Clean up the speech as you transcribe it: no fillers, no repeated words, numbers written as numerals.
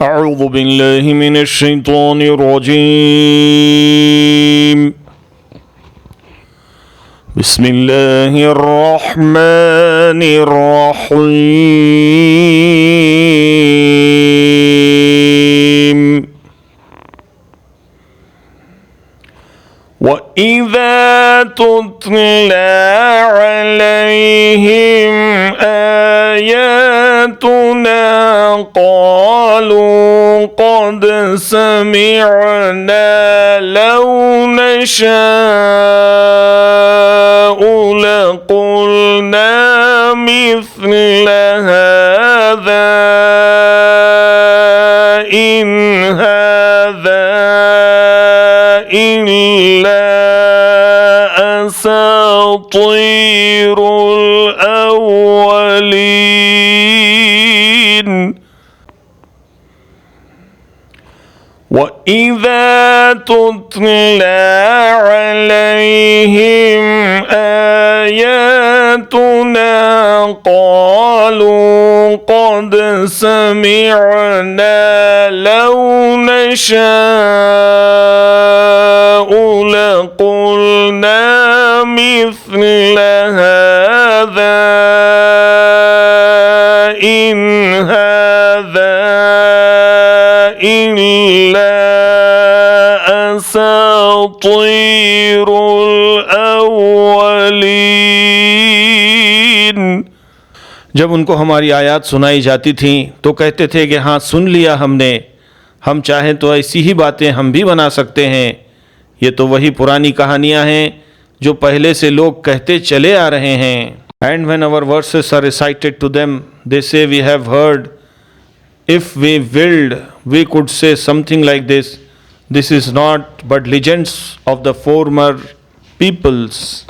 أعوذ بالله من الشيطان الرجيم بسم الله الرحمن الرحيم وإذا تتلى عليهم آياتنا قالوا قد سمعنا لو نشاء لقلنا مثل هذا إن هذا إلا أساطير الأولين وإذا تتلى عليهم آياتنا قالوا قد سمعنا لو نشاء لقلنا مثل هذا إن هذا إلا أساطير الأولين। जब उनको हमारी आयत सुनाई जाती थी तो कहते थे कि हाँ सुन लिया हमने, हम चाहें तो ऐसी ही बातें हम भी बना सकते हैं। ये तो वही पुरानी कहानियाँ हैं जो पहले से लोग कहते चले आ रहे हैं। And when our verses are recited to them, they say we have heard. If we willed, we could say something like this. This is not but legends of the former peoples.